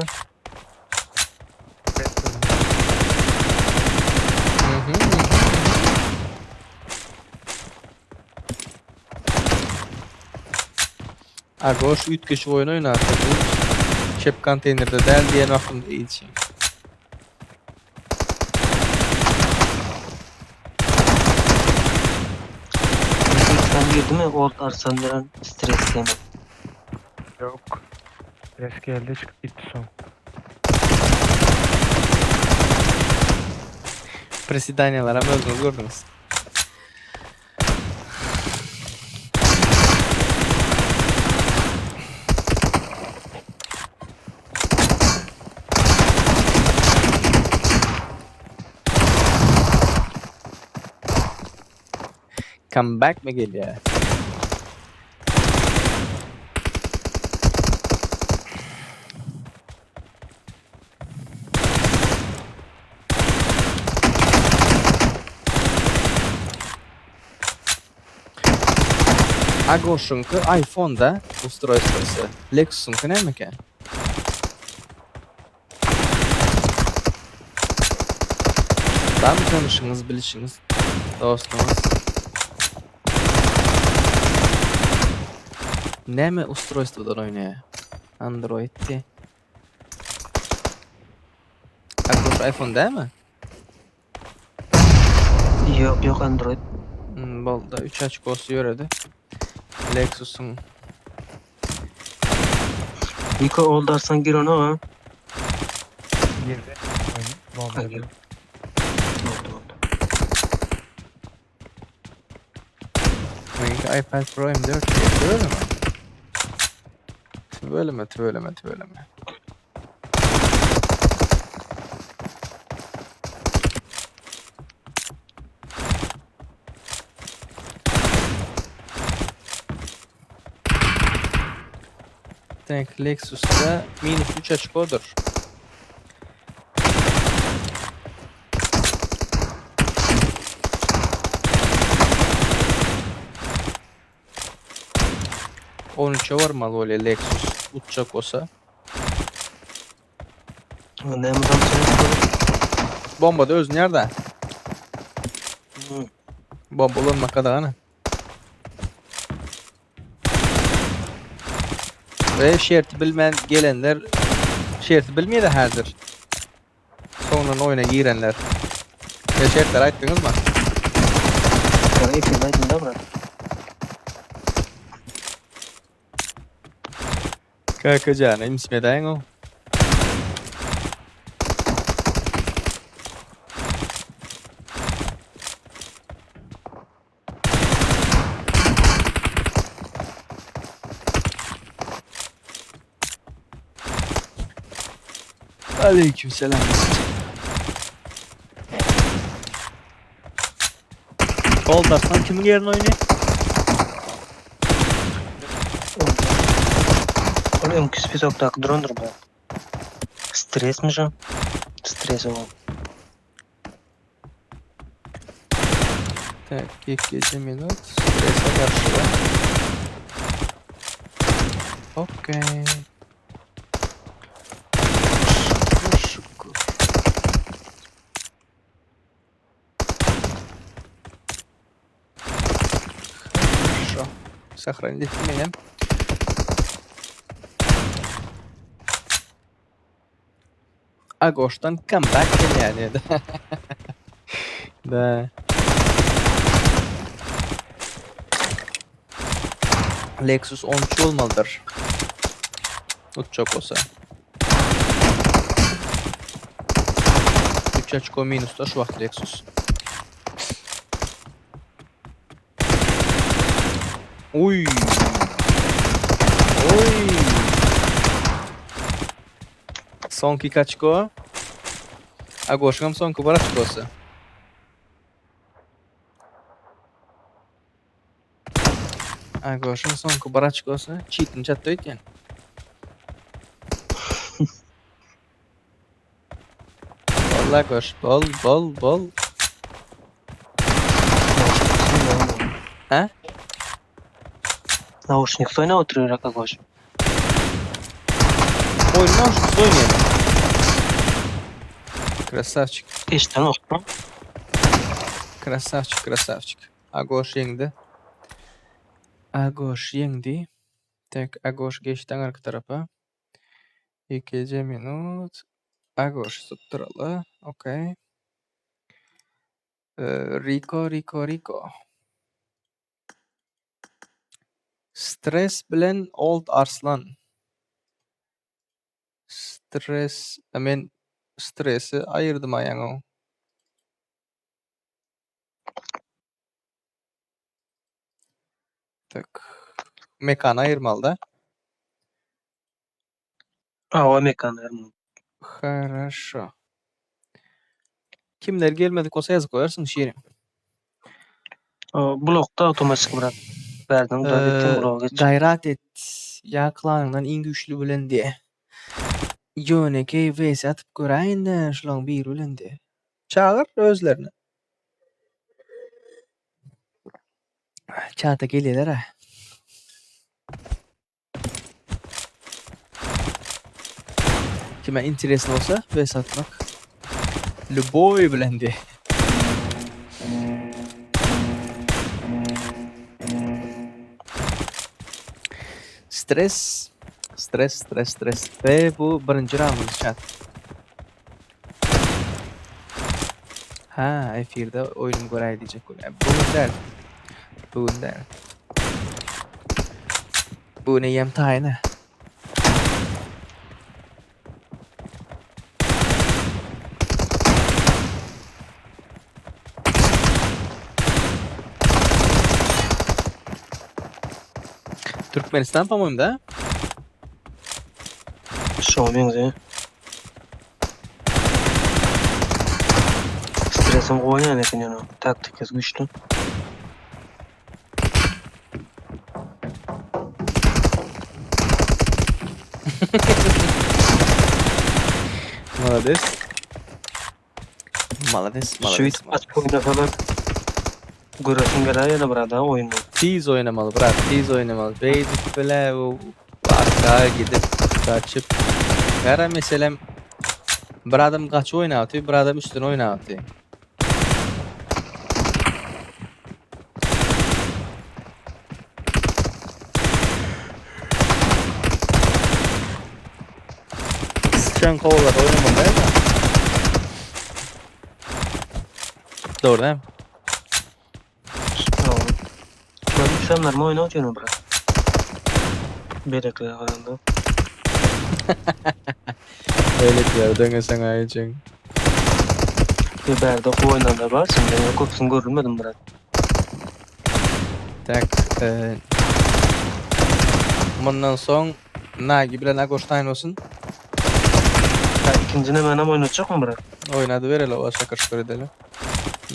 Aga şu 3 kişi oyun oynar. Kep konteynerde del diyen aklımda değil şey. Sen girdi mi? Old Arsanlar'ın stres yeme. Yok. Ses geldi çıkıp gitti son. Presidanyalar ama öldünüz gördünüz. Come back mi geliyor? Agosh'unki iPhone'da устройствоsi. Lexus'unki nemeki? Tam tanışınız, bilişiniz, dostumuz. Neme устройствоdan oynuyor? Android'ti. Agosh iPhone değil mi? Yok Android. Bolda 3 açkosu yöredi. Lexus'un. Iko Old Arsan gir ona ha. Girdi. Oyun. Ha, Bomba. gir. Oldu. Benimki iPad Pro M4 böyle mi? Böyle mi? Denk Lexus'ta minus 3 açkodur. Onun var mı öyle Lexus uçacak olsa? Ne mi tam sen? Bomba da öz nerede? Hı. Bomba olma kadar ana. Ve şerti bilmeyen gelenler şerti bilmeye de hazır. Sonra oyuna girenler. Ve şertler ayttınız mı? Sana epeydaydın da bırak. Kakacağına imsmeden o. Aleykümselam. Old Arslan kimin yerine oynuyor? Oğlum küspesok tak durandır bu. Stres mi can? Stres o. Tak, ilk gece minut. Strese karşı. Okey. Şükür. Хорошо. Сохранить меня. Agoş'tan comeback yani. Da. Lexus 13 olmalıdır. Uçacak olsa. 3 açko minusta şu vaxt Lexus. Oy. Oy. Sonki kaçko? Agoş'um sonki bir açkosu. Agoş'um sonki bir açkosu. Cheat'in çatdı ekan. Bol Agoş, bol. Ha? Naушник oyna oturuyor Akagoş. Oyundan şu oynayalım. Krasavчик. İşten olsun. Krasavчик. Agoş yendi. Agoş yendi. Tek Agoş geçti arka tarafa. 2 minut. Agoş tutturalı. Okey. Rico. Stres bilen Old Arslan. Men stresi ayırdım ayağına. Tak. Mekan ayırmalı da. O mekanlar. Хорошо. Kimler gelmedik olsa yazık koyarsın şiirim. Blokta otomatik bırak. Verdim da bittim bloğa geç. Gayrat et. Yaklarından en güçlü bilen diye. Yöneke vs atıp görəyin de şulan bir bilen diye. Çağır özlerini. Çağata geliyorlar ha. Kime interesin olsa vs atmak. Любой bilen diye. Stres. Ve bu birinci roundumuz chat. Ha, efirde oyunum görəy diyecek. Bugün der. Bu ne yem tayına. Türkmenistan по-моему, да? Şovmenze. Stresim oynayan ekin yana. Taktik ez güçlü. Молодец. Şüvit açık oyunda falan. Göresin gelir yana burada oyunda. Tiz oynamalı bırak. Tiz oynamalı. Beydik böyle o arka gidip kaçıp. Her mesela bir adam kaç oynatıyor, bir adam üstüne oynatıyor. Sıçan kovalar oynamalı değil mi? Doğru değil mi? Tamam. Şöyle insanlar mı oyna yana bırak. Berekler kalanda. Öyle diyor. Döngesen ayıcın. Bir berde oynanda var. Şimdi kopsun görülmedim bırak. Tak. Bundan son Nagi bilen Agoştayn olsun. Ya ikincine menem oynayacak mı bırak? Oynadı vereli o şakır şükür edelim.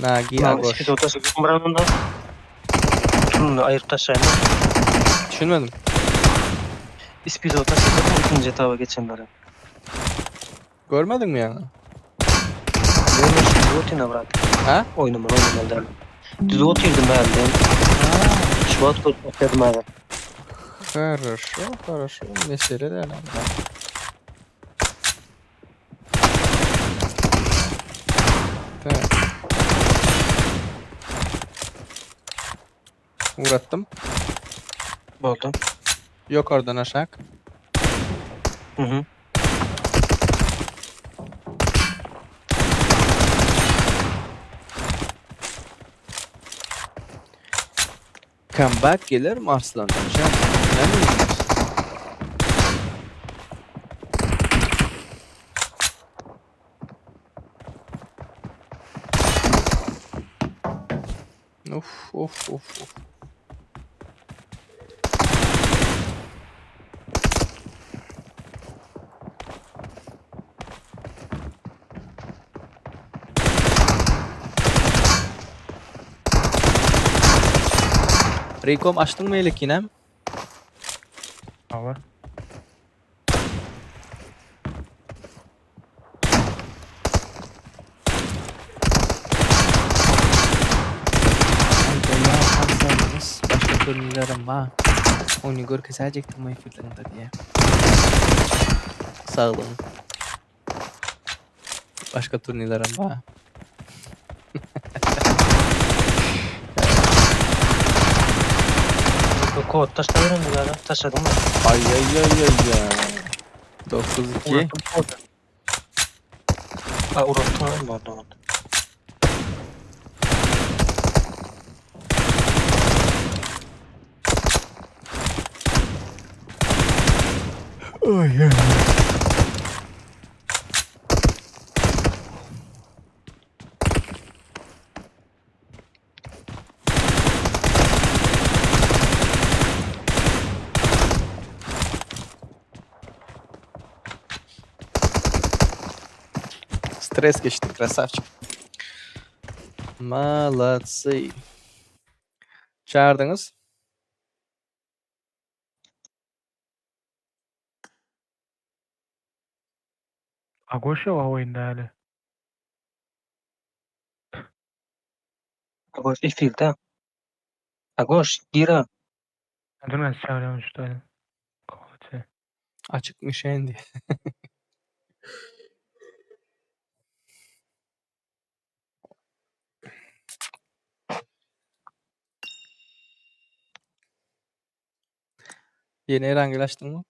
Nagi Agoş. İskisi otası bırak ondan. Şunu ayırt taşıyma. Düşünmedim. İspide otası ikinci etaba geçenlere. Görmedin mi yani? Böyle şimdi rutine bırak. Ha? Oynaman derler. Düz oturdım herhalde. Şu at atladım herhalde. Хорошо, хорошо. Mesele değil ama. Tak. Uğrattım. Boldy. Yukarıdan aşağı. Mhm. Comeback gelir mi Arslan'dan? Ne bileyim. Of of of of. Rikom açtın mı elek yine? Hava. Başka turnirlerim var. Onu gör kesecektim o ifirlerinde diye. Sağ olun. Başka turnirlerim var. Bu kod taşladın mı ya? Taşladım mı? Ay ay ay ay ya. 9-2. Uğrattım kodu. Uğrattım mı orada? Ay ay. Stres geçti, krasavчик. Молодцы. Çağırdınız. Agoşa var oyunda hali. Agoş ifilde. Agoş gira. Adın az çağırıyorsun şu tane. Kovaçı. Açıkmış endi. Yeni herhangi açtın mı?